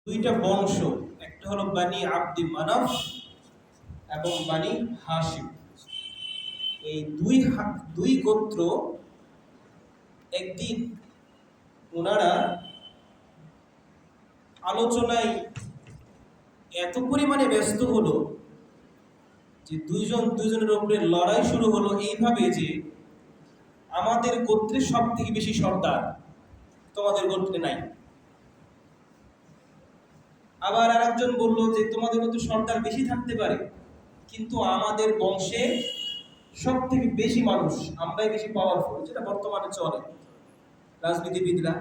দুইটা বংশ, একটা হলো বানি আব্দি মানাফ এবং বানি হাশিম। এই দুই গোত্র একদিন ওনারা আলোচনায় এত পরিমাণে ব্যস্ত হলো যে দুইজনের উপরে লড়াই শুরু হলো এইভাবে যে আমাদের গোত্রে সব থেকে বেশি সর্দার তোমাদের গোত্রে নাই। আবার আরেকজন বলল যে তোমাদের মধ্যে সর্দার বেশি থাকতে পারে, কিন্তু আমাদের বংশে সব থেকে বেশি মানুষ, আমরাই বেশি পাওয়ারফুল, যেটা বর্তমানে চলে রাজনীতিবিদরা।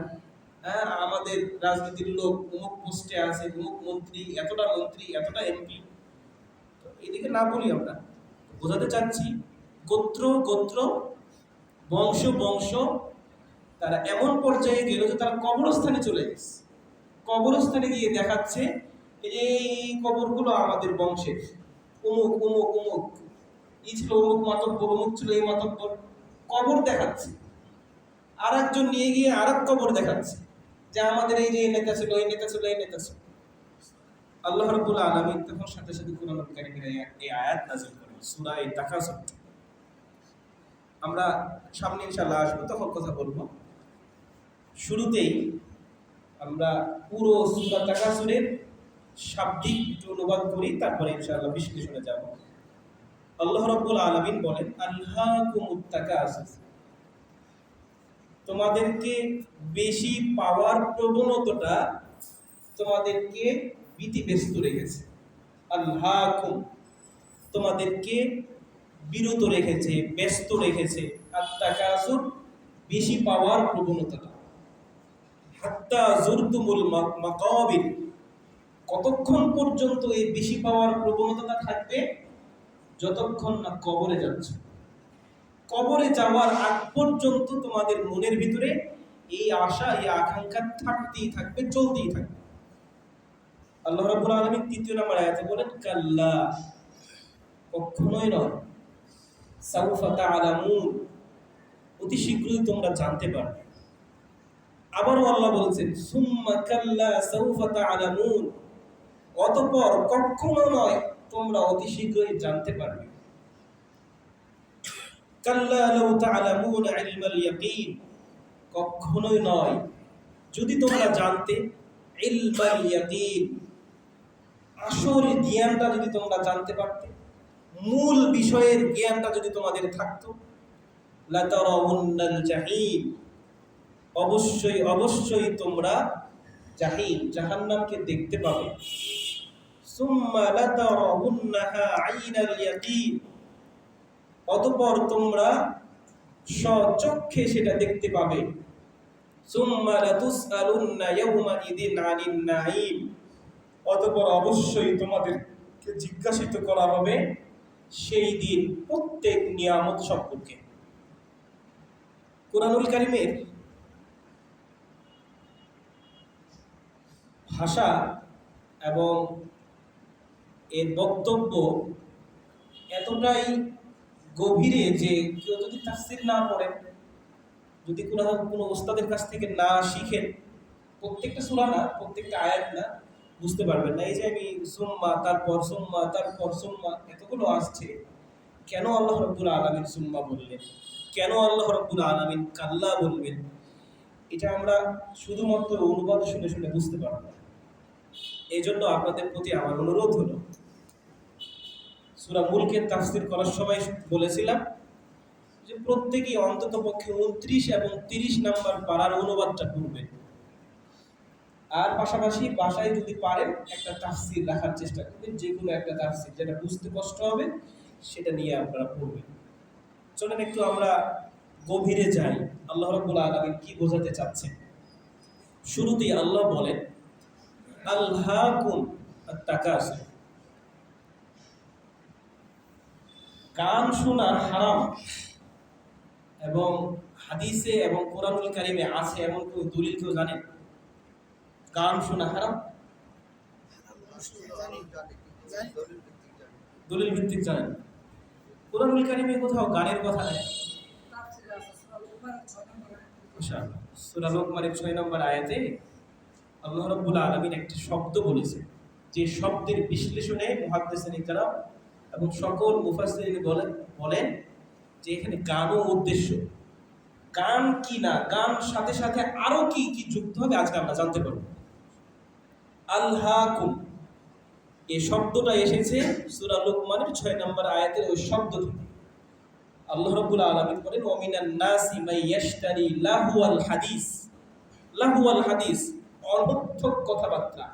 হ্যাঁ, আমাদের রাজনীতির লোক অমুক পোস্টে আছে, অমুক মন্ত্রী, এতটা এমপি। তো এদিকে না বলি, আমরা বোঝাতে চাচ্ছি গোত্র গোত্র, বংশ বংশ, তারা এমন পর্যায়ে গেল যে তারা কবরস্থানে চলে গেছে। কবরস্থানে গিয়ে দেখাচ্ছে এই কবরগুলো আমাদের বংশের, অমুক অমুক অমুক, ই ছিল অমুক মাতব্বর, অমুক ছিল এই মাতব্বর, কবর দেখাচ্ছে। আর একজন নিয়ে গিয়ে আর এক কবর দেখাচ্ছে যে আমাদের এই যে এই নেতা ছিল, এই নেতা ছিল, এই নেতা ছিল। আল্লাহ রাব্বুল আলামিন তখন সাথে সাথে কোরআন কারীমের এই আয়াত নাযিল করেন, সূরা তাকাসুর। আমরা সামনে ইনশাআল্লাহ আসবো, তখন কথা বলবো। শুরুতেই আমরা পুরো সূরা তাকাসুরের শাব্দিক একটু অনুবাদ করি, তারপরে ইনশাআল্লাহ বিশ্লেষণে যাব। আল্লাহ রাব্বুল আলামিন বলেন, আলহাকুমুত তাকাসুর, তোমাদেরকে বেশি পাওয়ার প্রবণতাটা তোমাদেরকে ব্যতিব্যস্ত রেখেছে। আল্হাকুম, তোমাদেরকে বিরত রেখেছে, ব্যস্ত রেখেছে। আত-তাকাসুর, বেশি পাওয়ার প্রবণতাটা। হাত্তা যুরতুমুল মাকাবির, কতক্ষণ পর্যন্ত এই বেশি পাওয়ার প্রবণতাটা থাকবে? যতক্ষণ না কবরে যাচ্ছে। কবরে যাওয়ার আগ পর্যন্ত তোমাদের মনের ভিতরে এই আশা, এই আকাঙ্ক্ষা থাকতেই থাকবে, চলতেই থাকবে। আল্লাহ রাব্বুল আলামিন ৩য় নম্বর আয়াতে বলেন, কাল্লা, কখনোই নয়, সাউফা তা'লামুন, অতি শীঘ্রই তোমরা জানতে পারবে। আবারও আল্লাহ বলছেন, সুম্মা কাল্লা সাউফা তা'লামুন, অতঃপর কখনো নয়, তোমরা অতি শীঘ্রই জানতে পারবে। কাল্লা লাউ তা'লামুনা ইলমাল ইয়াকিন, কখনোই নয়, যদি তোমরা জানতে ইলমাল ইয়াকিন, আসল জ্ঞানটা যদি তোমরা জানতে পারতে, মূল বিষয়ের জ্ঞানটা যদি তোমাদের থাকতো, লাতারাউন্নাল জাহিম, অবশ্যই অবশ্যই তোমরা জাহিম, জাহান্নামকে দেখতে পাবে। সুম্মা লাতারাউন্নাহা আইনাল ইয়াকিন, অতঃপর তোমরা স্বচক্ষে সেটা দেখতে পাবে। সুম্মা লাতুসআলুন্না ইয়াওমাইযিন আনিন নাঈম, অতঃপর অবশ্যই তোমাদেরকে জিজ্ঞাসিত করা হবে সেই দিন প্রত্যেক নিয়ামত সম্পর্কে। কুরআনুল কারীমের ভাষা এবং এর বক্তব্য এতটাই গভীরে যে কেউ যদি তাফসীর না পড়েন, যদি কোনো ওস্তাদের কাছ থেকে না শিখেন, প্রত্যেকটা সূরা না, প্রত্যেকটা আয়াত না, বুঝতে পারবেন না। এই যে আমি সুম্মা, তারপর সুম্মা, তারপর সুম্মা, এতগুলো আসছে, কেন আল্লাহ রাব্বুল আলামিন সুম্মা বললেন, কেন আল্লাহ রাব্বুল আলামিন কাল্লা বলবেন, এটা আমরা শুধুমাত্র অনুবাদ শুনে শুনে বুঝতে পারব না। এই জন্য আপনাদের প্রতি আমার অনুরোধ হলো, সূরা মুলকের তাফসীর করার সময় বলেছিলাম যে প্রত্যেকেই অন্তত পক্ষে 29 এবং 30 নাম্বার পারার অনুবাদটা করবেন। আর পাশাপাশি বাসায় যদি পারেন একটা তাফসীর রাখার চেষ্টা করবেন, যে কোনো একটা তাফসীর যেটা বুঝতে কষ্ট হবে সেটা নিয়ে আপনারা পড়বেন। চলেন একটু আমরা গভীরে যাই, আল্লাহ রাব্বুল আলামিন কি বোঝাতে চাচ্ছেন। শুরুতেই আল্লাহ বলেন, আলহাকুম আত-তাকাসুর, গান শোনা হারাম, এবং হাদিসে এবং কুরআনুল কারীমে আছে এমন কোন দলিল কেউ জানেন গান শোনা হারাম? দলিল ভিত্তিক জানেন? কুরআনুল কারীমে কোথাও গানের কথা নেই। সূরা লুকমানের 6 নম্বর আয়াতে আল্লাহ রাব্বুল আলামিন একটি শব্দ বলেছে, যে শব্দের বিশ্লেষণে মুহাদ্দিসিন কেরাম এবং সকল মুফাসসিরিন বলেন যে এখানে গানও উদ্দেশ্য। গান কি না, গান সাথে সাথে আরো কি কি যুক্ত হবে আজকে আমরা জানতে পারবো। আলহাকুম, এই শব্দটা এসেছে সূরা লুকমানের 6 নম্বর আয়াতের ওই শব্দ থেকে। আল্লাহ রাব্বুল আলামিন বলেন ওয়ামিনান নাসি মান ইয়াশতারি লাহুয়াল হাদিস। লাহুয়াল হাদিস অনর্থক কথাবার্তা।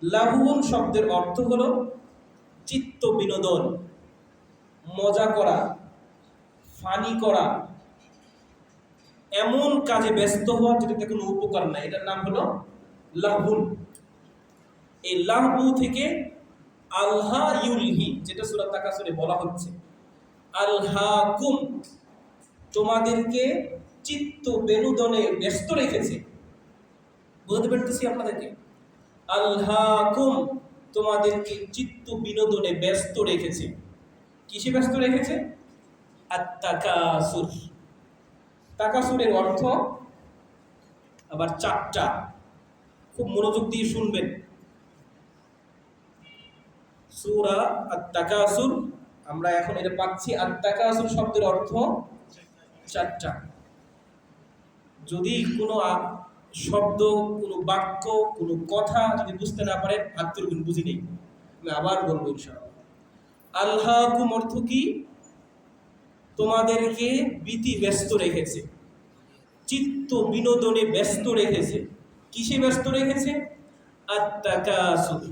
লাহুন শব্দের অর্থ হলো চিত্ত বিনোদন, মজা করা, ফানি করা, এমন কাজে ব্যস্ত হওয়া যেটাতে কোনো উপকার নাই, এটার নাম হলো লাহুন। এই লাহু থেকে আলহা ইউলহি, যেটা সূরা তাকাসুরে বলা হচ্ছে, আলহাকুম তোমাদেরকে চিত্ত বিনোদনে ব্যস্ত রেখেছে। বুঝতে পারতেছি আপনাদেরকে? আলহাকুম তোমাদেরকে চিত্ত বিনোদনে ব্যস্ত রেখেছে। কিসে ব্যস্ত রেখেছে? আত-তাকাসুর। তাকাসুরের অর্থ আবার চারটা, খুব মনোযোগ দিয়ে শুনবেন। সূরা আত-তাকাসুর, আমরা এখন এটা পাচ্ছি। আত-তাকাসুর শব্দের অর্থ চারটা। যদি কোনো শব্দ, কোনো বাক্য, কোনো কথা যদি বুঝতে না পারেন হাত তুলবেন, বুঝি নেই, আমি আবার বলবো ইনশাআল্লাহ। আলহাকুম অর্থ কি? তোমাদেরকে ব্যস্ত রেখেছে, চিত্ত বিনোদনে ব্যস্ত রেখেছে। কিসে ব্যস্ত রেখেছে? আত-তাকাসুর,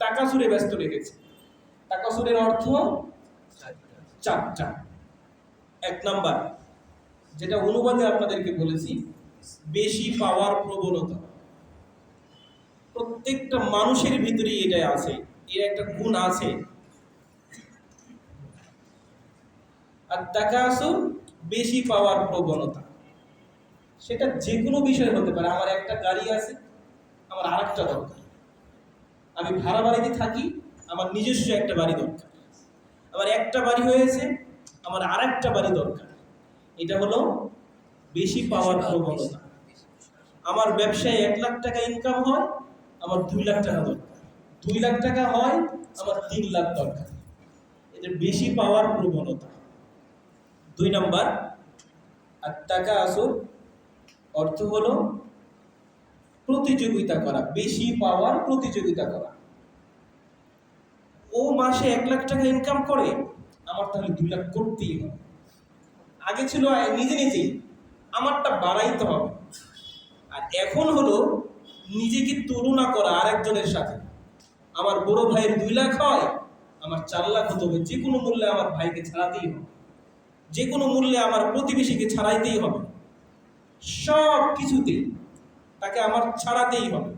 তাকাসুরে ব্যস্ত রেখেছে। তাকাসুরের অর্থ চারটা। এক নাম্বার, যেটা অনুবাদে আপনাদেরকে বলেছি, বেশি পাওয়ার প্রবণতা। প্রত্যেকটা মানুষের ভিতরেই এটা আছে, এর একটা গুণ আছে। আত-তাকাসুর বেশি পাওয়ার প্রবণতা, সেটা যে কোনো বিষয় হতে পারে। আমার একটা গাড়ি আছে, আমার আরেকটা দরকার। আমি ভাড়া বাড়িতে থাকি, আমার নিজস্ব একটা বাড়ি দরকার। আমার একটা বাড়ি হয়েছে, আমার আরেকটা বাড়ি দরকার। এটা হলো বেশি পাওয়ার প্রবণতা। আমার ব্যবসায় 1 লাখ টাকা ইনকাম হয়, আমার 2 লাখ টাকা দরকার। 2 লাখ টাকা হয়, আমার 3 লাখ দরকার। এটা বেশি পাওয়ার প্রবণতা। 2 নাম্বার, আত-তাকাসুর অর্থ হলো প্রতিযোগিতা করা, বেশি পাওয়ার প্রতিযোগিতা করা। ও মাসে 1 লাখ টাকা ইনকাম করে, আমার তাহলে 2 লাখ করতেই হবে। আগে ছিল নিজে নিজেই, আমারটা বাড়াইতে হবে। আর এখন হলো নিজেকে তুলনা করা আরেকজনের সাথে। আমার বড় ভাইয়ের 2 লাখ হয়, আমার 4 লাখ হতে হবে। যে কোনো মূল্যে আমার ভাইকে ছাড়াতেই হবে, যে কোনো মূল্যে আমার প্রতিবেশীকে ছাড়াইতেই হবে, সব কিছুতেই তাকে আমার ছাড়াতেই হবে।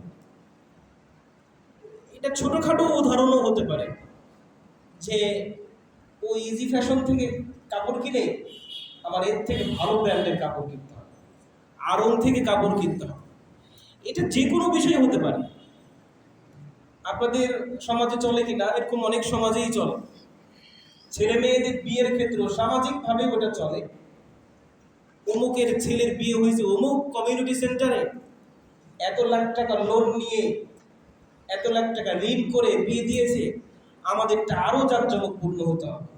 এটা ছোটখাটো উদাহরণও হতে পারে, যে ও ইজি ফ্যাশন থেকে কাপড় কিনে আমার এর থেকে ভালো ব্র্যান্ডের কাপড় কিনতে হবে, আড়ং থেকে কাপড় কিনতে হবে। এটা যে কোনো বিষয় হতে পারে। আপনাদের সমাজে চলে কিনা, এরকম অনেক সমাজেই চলে। ছেলে মেয়েদের বিয়ের ক্ষেত্রেও সামাজিকভাবে ওটা চলে। অমুকের ছেলের বিয়ে হয়েছে অমুক কমিউনিটি সেন্টারে, এত লাখ টাকা লোন নিয়ে, এত লাখ টাকা ঋণ করে বিয়ে দিয়েছে, আমাদেরটা আরো জাঁকজমকপূর্ণ হতে হবে,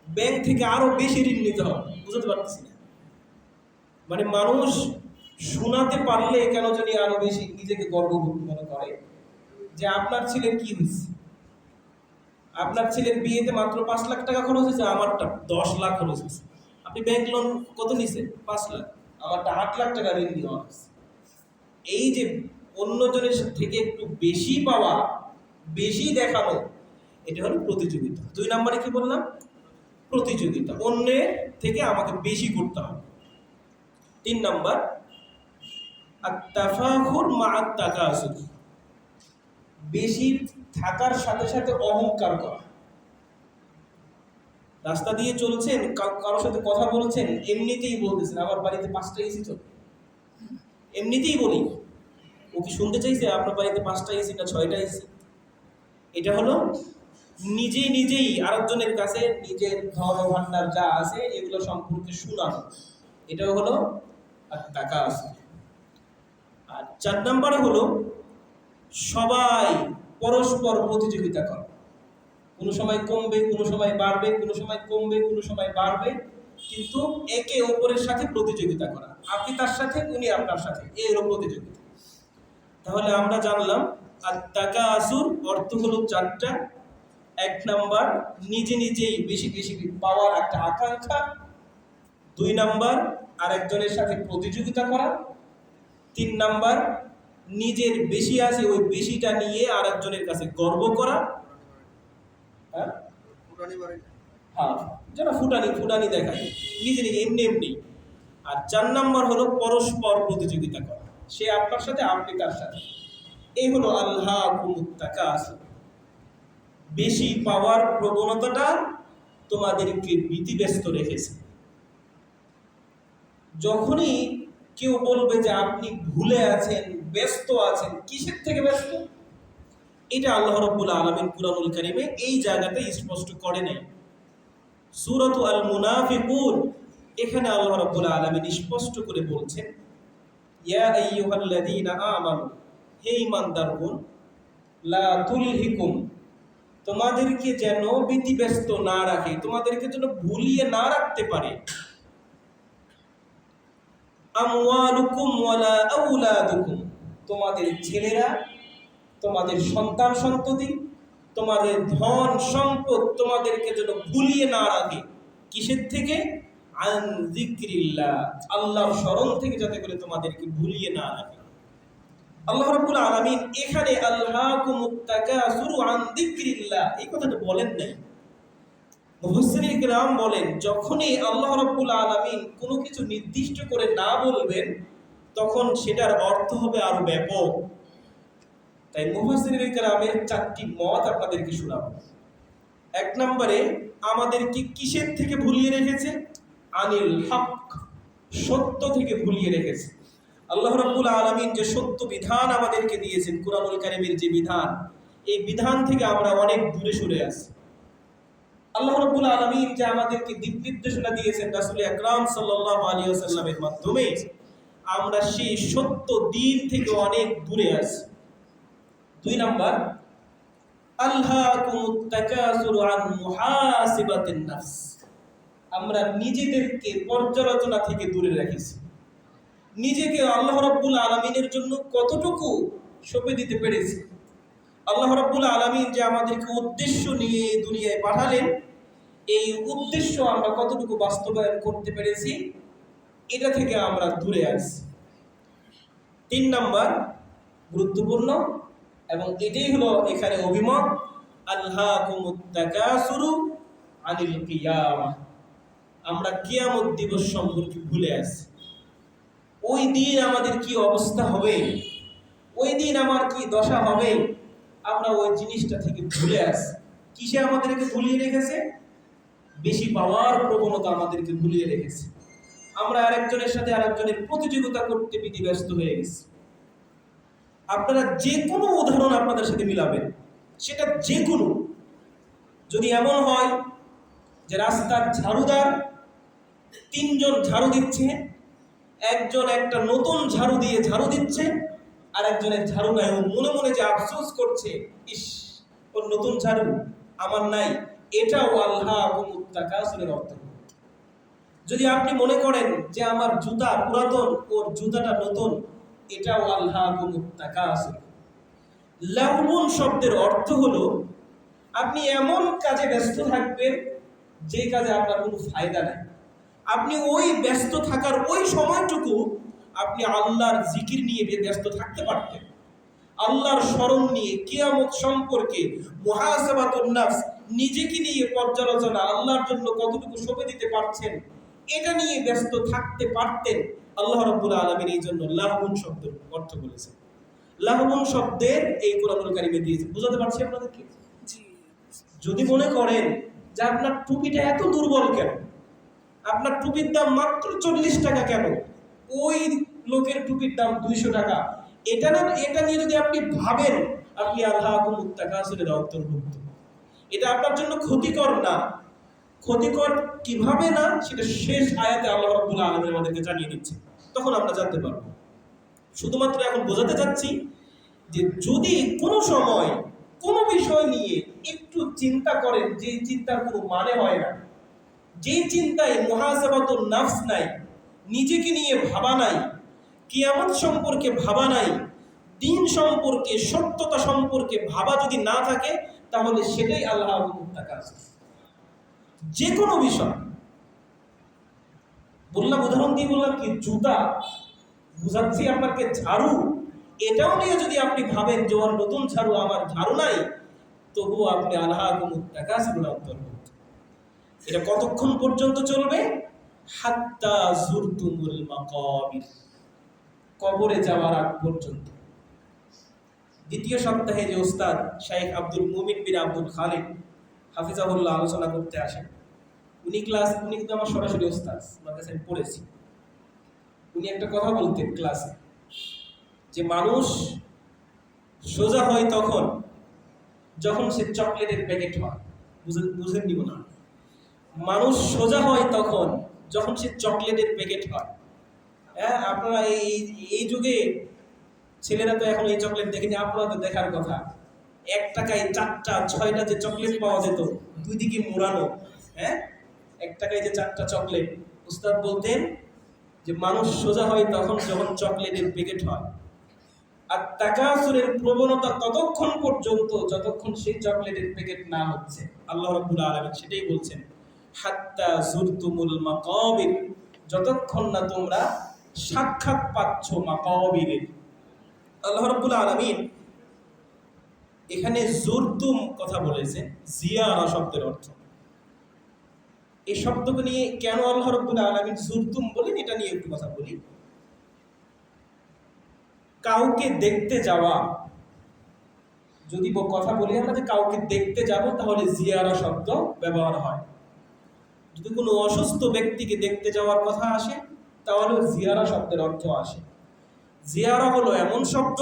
ব্যাংক থেকে আরো বেশি ঋণ নিতে হবে। বুঝতে পারতেছি না, মানে মানুষ শোনাতে পারলে কেন জানি আরো বেশি নিজেকে গর্ববোধ মনে করে যে আপনার ছেলের কি হয়েছে, আপনার ছেলের বিয়েতে মাত্র 5 লাখ টাকা খরচ হয়েছে, আমারটা 10 লাখ খরচ হয়েছে। আপনি ব্যাংক লোন কত নিছেন? 5 লাখ, আমারটা 8 লাখ টাকা ঋণ নেওয়া হয়েছে। এই যে অন্যজনের থেকে একটু বেশি পাওয়া, বেশি দেখানো, এটা হলো প্রতিযোগিতা। 2 নম্বরে কি বললাম? প্রতিযোগিতা, অন্যের থেকে আমাকে বেশি করতে হবে। 3 নম্বর, আত-তাফাখুর মা আত-তাকাসুর, বেশি থাকার সাথে সাথে অহংকার করা। রাস্তা দিয়ে চলছেন, কারোর সাথে কথা বলছেন, এমনিতেই বলতেছেন আমার বাড়িতে 5টা এসি চলে, এমনিতেই বলি। ও কি শুনতে চাইছে আপনার বাড়িতে 5টা এসি না 6টা এসি? এটা হলো নিজেই নিজেই আরেকজনের কাছে নিজের ধন ভান্ডার যা আছে এগুলো সম্পর্কে শোনানো, এটাও হলো আর টাকা আছে। আর 4 নম্বরে হলো সবাই পরস্পর প্রতিযোগিতা করে, কোনো সময় কমবে, কোনো সময় বাড়বে, কোনো সময় কমবে, কোনো সময় বাড়বে, কিন্তু একে অপরের সাথে প্রতিযোগিতা করা, আপনি তার সাথে, উনি আপনার সাথে, এই হলো প্রতিযোগিতা। তাহলে আমরা জানলাম আত-তাকাসুর অর্থ হলো চারটা। এক নাম্বার, নিজে নিজেই বেশি বেশি পাওয়ার একটা আকাঙ্ক্ষা। দুই নাম্বার, আরেকজনের সাথে প্রতিযোগিতা করা। তিন নাম্বার, নিজের বেশি আছে ওই বেশিটা নিয়ে আরেকজনের কাছে গর্ব করা। হ্যাঁ, যারা ফুটানি ফুটানি দেখায় নিজে নিজে এমনি এমনি। আর চার নাম্বার হলো পরস্পর প্রতিযোগিতা করা, সে আপনার সাথে, আপনি তার সাথে। এই হলো আল্লাহকুমুত তাকাসুর। বেশি পাওয়ার প্রবণতাটা তোমাদেরকে ভীতিগ্রস্ত রেখেছে। যখনই কেউ বলবে যে আপনি ভুলে আছেন, ব্যস্ত আছেন, কিসের থেকে ব্যস্ত, এটা আল্লাহ রাব্বুল আলামিন কুরআনুল কারীমে এই জায়গাতে স্পষ্ট করে নাই। সূরাতু আল মুনাফিকুন, এখানে আল্লাহ রাব্বুল আলামিন স্পষ্ট করে বলছেন, ইয়া আইয়ুহাল্লাযীনা আমানু, হে ঈমানদারগণ, লা তুলহিকুম, তোমাদেরকে যেন ব্যতিব্যস্ত না রাখে, তোমাদেরকে যেন ভুলিয়ে না রাখতে পারে, আমওয়ালুকুম ওয়ালা আওলাদুকুম, তোমাদের ছেলেরা, তোমাদের সন্তান সন্ততি, তোমাদের ধন সম্পদ তোমাদেরকে যেন ভুলিয়ে না রাখে। কিসের থেকে? আন যিকরিল্লাহ, আল্লাহর স্মরণ থেকে যাতে করে তোমাদেরকে ভুলিয়ে না রাখে। আল্লাহ রাব্বুল আলামিন এখানে আল্লাহকুমুত তাকাসুরু আন যিকরিল্লাহ এই কথাটা বলেন নাই। মুফাসসিরিন কিরাম বলেন, যখনই আল্লাহ রাব্বুল আলামিন কোনো কিছু নির্দিষ্ট করে না বলবেন, তখন সেটার অর্থ হবে আরো ব্যাপক। তাই মুফাসসিরিন কিরামের চারটি মত আপনাদেরকে শোনাবো। এক নম্বরে, আমাদেরকে কিসের থেকে ভুলিয়ে রেখেছে? আনিল হক, সত্য থেকে ভুলিয়ে রেখেছে। আল্লাহ রাব্বুল আলামিন যে সত্য বিধান আমাদেরকে দিয়েছেন, কুরআনুল কারীমের যে বিধান, এই বিধান থেকে আমরা অনেক দূরে সরে আছি। আল্লাহ রাব্বুল আলামিন যে আমাদেরকে দিক নির্দেশনা দিয়েছেন রাসূল আকরাম সাল্লাল্লাহু আলাইহি ওয়াসাল্লামের মাধ্যমে, আমরা সেই সত্য দিন থেকে অনেক দূরে আছি। দুই নাম্বার, আল্লাহকুমুত তাকাসুরু আন মুহাসিবাতিন নাফস, আমরা নিজেদেরকে পর্যালোচনা থেকে দূরে রেখেছি। নিজেকে আল্লাহ রাব্বুল আলামিনের জন্য কতটুকু সঁপে দিতে পেরেছি, আল্লাহ রাব্বুল আলামিন যে আমাদেরকে উদ্দেশ্য নিয়ে এই দুনিয়ায় পাঠালেন, এই উদ্দেশ্য আমরা কতটুকু বাস্তবায়ন করতে পেরেছি, এটা থেকে আমরা দূরে আছি। তিন নাম্বার গুরুত্বপূর্ণ, এবং এটাই হলো এখানে অভিমত, আল্লাহকুমুত তাকাসুরু আনিল কিয়ামা, আমরা কিয়ামত দিবস সম্পর্কে ভুলে আছি। ওই দিন আমাদের কি অবস্থা হবে, ওই দিন আমার কি দশা হবে, আমরা ওই জিনিসটা থেকে ভুলে আছি। কিসে আমাদেরকে ভুলিয়ে রেখেছে? বেশি পাওয়ার প্রবণতা আমাদেরকে ভুলিয়ে রেখেছে। আমরা আরেকজনের সাথে আরেকজনের প্রতিযোগিতা করতে ব্যস্ত হয়ে গেছি। আপনারা যে কোনো উদাহরণ আপনাদের সাথে মিলাবেন, সেটা যে কোনো, যদি এমন হয় যে রাস্তার ঝাড়ুদার তিনজন ঝাড়ু দিচ্ছে, একজন একটা নতুন ঝাড়ু দিয়ে ঝাড়ু দিচ্ছে, আর একজনের ঝাড়ু নাই, ও মনে মনে যে আফসোস করছে, ইস ওর নতুন ঝাড়ু আমার নাই, এটাও আল্লাহকুমুত তাকাসুরের অর্থ। যদি আপনি মনে করেন যে আমার জুতা পুরাতন, ওর জুতাটা নতুন, এটাও আল্লাহকুমুত তাকাসুর। লাহুন শব্দের অর্থ হলো আপনি এমন কাজে ব্যস্ত থাকবেন যে কাজে আপনার কোনো ফায়দা নেই। আপনি ওই ব্যস্ত থাকার ওই সময়টুকু আপনি আল্লাহর জিকির নিয়ে ব্যস্ত থাকতে পারতেন, আল্লাহর স্মরণ নিয়ে, কিয়ামত সম্পর্কে, মুহাসাবাতুন নাফস, নিজেকে নিয়ে পর্যালোচনা, আল্লাহর জন্য কতটুকু সঁপে দিতে পারছেন, এটা নিয়ে ব্যস্ত থাকতে পারতেন। আল্লাহ রাব্বুল আলামিন এই জন্য লাহুন শব্দের অর্থ বলেছেন। লাহুন শব্দের এই কুরআনুল কারীমে দিয়েছে। বুঝাতে পারছি আপনাদেরকে? যদি মনে করেন যে আপনার টুপিটা এত দুর্বল কেন, আপনার টুপির দাম মাত্র 40 টাকা কেন, ওই লোকের টুপির দাম 200 টাকা, এটা না, এটা নিয়ে যদি আপনি ভাবেন, আপনি আল্লাহকুমুত তাকাসুরের অন্তর্ভুক্ত। এটা আপনার জন্য ক্ষতিকর না। ক্ষতিকর কিভাবে না, সেটা শেষ আয়াতে আল্লাহ রাব্বুল আলামিন আমাদেরকে জানিয়ে দিচ্ছে, তখন আমরা জানতে পারবো। শুধুমাত্র এখন বোঝাতে চাচ্ছি, যে যদি কোনো সময় কোনো বিষয় নিয়ে একটু চিন্তা করেন, যে চিন্তার কোনো মানে হয় না, যে চিন্তায় মুহাসাবাতুন নাফস নাই, নিজেকে নিয়ে ভাবা নাই, কিয়ামত সম্পর্কে ভাবা নাই, দিন সম্পর্কে, সত্যতা সম্পর্কে ভাবা যদি না থাকে, তাহলে সেটাই আল্লাহর মুত্তাকাস। যে কোনো বিষয় বললাম, উদাহরণ দিয়ে বললাম কি, জুতা বুঝাচ্ছি আপনাকে, ঝাড়ু, এটাও নিয়ে যদি আপনি ভাবেন যে ওর নতুন ঝাড়ু, আমার ঝাড়ু নাই, তবুও আপনি আল্লাহর মুত্তাকাসির অন্তর্ভুক্ত। এটা কতক্ষণ পর্যন্ত চলবে? হাত্তা যুরতুমুল মাকাবির, কবরে যাওয়ার আগ পর্যন্ত। দ্বিতীয় সপ্তাহে যে ওস্তাদ শাইখ আব্দুল মুমিন বিন আব্দুল খালিক হাফিজাহুল্লাহ আলোচনা করতে আসেন, উনি কিন্তু আমার সরাসরি ওস্তাদ, ওনার কাছে আমি পড়েছি। উনি একটা কথা বলতেন ক্লাসে, যে মানুষ সোজা হয় তখন যখন সে চকলেটের প্যাকেট হয়। বুঝেন নিব না, মানুষ সোজা হয় তখন যখন সে চকলেটের প্যাকেট হয়। হ্যাঁ, আপনারা এই যুগে ছেলেরা তো এখন এই চকলেট দেখেনি, আপনারা তো দেখার কথা। 1 টাকায় 4টা 6টা যে চকলেট পাওয়া যেত, দুই দিকে মোড়ানো, হ্যাঁ, 1 টাকায় যে 4টা চকলেট। উস্তাদ বলতেন যে মানুষ সোজা হয় তখন যখন চকলেটের প্যাকেট হয়। আর তাকাসুরের প্রবণতা ততক্ষণ পর্যন্ত যতক্ষণ সেই চকলেটের প্যাকেট না হচ্ছে। আল্লাহ রাব্বুল আলামিন সেটাই বলছেন, হাত্তা যুরতুমুল মাকাবির, যতক্ষণ না তোমরা সাক্ষাৎ পাচ্ছ মাকাবিরের। আল্লাহ রাব্বুল আলামিন এখানে যুরতুম কথা বলেছেন, জিয়ারা শব্দের অর্থ। এই শব্দকে নিয়ে কেন আল্লাহ রাব্বুল আলামিন যুরতুম বলেন, এটা নিয়ে একটু কথা বলি। কাউকে দেখতে যাওয়া, যদি কথা বলি আমরা যে কাউকে দেখতে যাব, তাহলে জিয়ারা শব্দ ব্যবহার হয়। যদি কোনো অসুস্থ ব্যক্তিকে দেখতে যাওয়ার কথা আসে, তাহলে জিয়ারা শব্দের অর্থ আসে। জিয়ারা হলো এমন শব্দ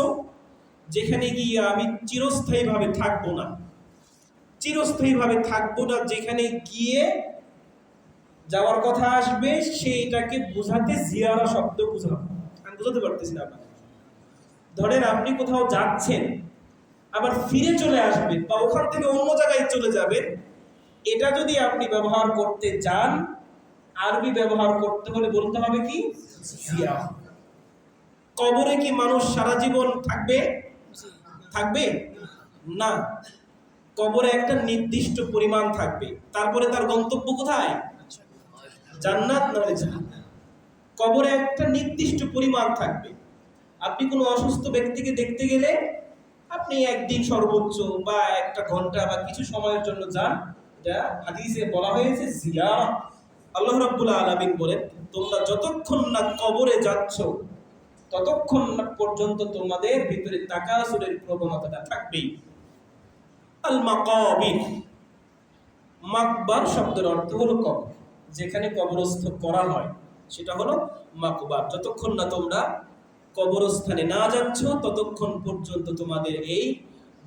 যেখানে গিয়ে আমি চিরস্থায়ীভাবে থাকবো না, চিরস্থায়ীভাবে থাকবো না, যেখানে গিয়ে যাওয়ার কথা আসবে সেইটাকে বোঝাতে জিয়ারা শব্দ বোঝাবো। আমি বোঝাতে পারতেছি না আপনাকে। ধরেন আপনি কোথাও যাচ্ছেন, আবার ফিরে চলে আসবেন বা ওখান থেকে অন্য জায়গায় চলে যাবেন, এটা যদি আপনি ব্যবহার করতে চান, আরবি ব্যবহার করতে হলে বলতে হবে কি, জিয়া। কবরে কি মানুষ সারা জীবন থাকবে? থাকবে না। কবরে একটা নির্দিষ্ট পরিমাণ থাকবে, তারপরে তার গন্তব্য কোথায়? জান্নাত নয় জাহান্নাম। কবরে একটা নির্দিষ্ট পরিমাণ থাকবে। আপনি কোনো অসুস্থ ব্যক্তিকে দেখতে গেলে আপনি একদিন সর্বোচ্চ বা 1 ঘন্টা বা কিছু সময়ের জন্য যান, এটা হাদিসে বলা হয়েছে জিয়ারা। আল্লাহ রাব্বুল আলামিন বলেন, তোমরা যতক্ষণ না কবরে যাচ্ছ ততক্ষণ না পর্যন্ত তোমাদের ভিতরে তাকাসুরের প্রবণতাটা থাকবেই। আল মাকাবির, মাকবার শব্দের অর্থ হলো কবর, যেখানে কবরস্থ করা হয় সেটা হলো মাকবার। যতক্ষণ না তোমরা কবরস্থানে না যাচ্ছ ততক্ষণ পর্যন্ত তোমাদের এই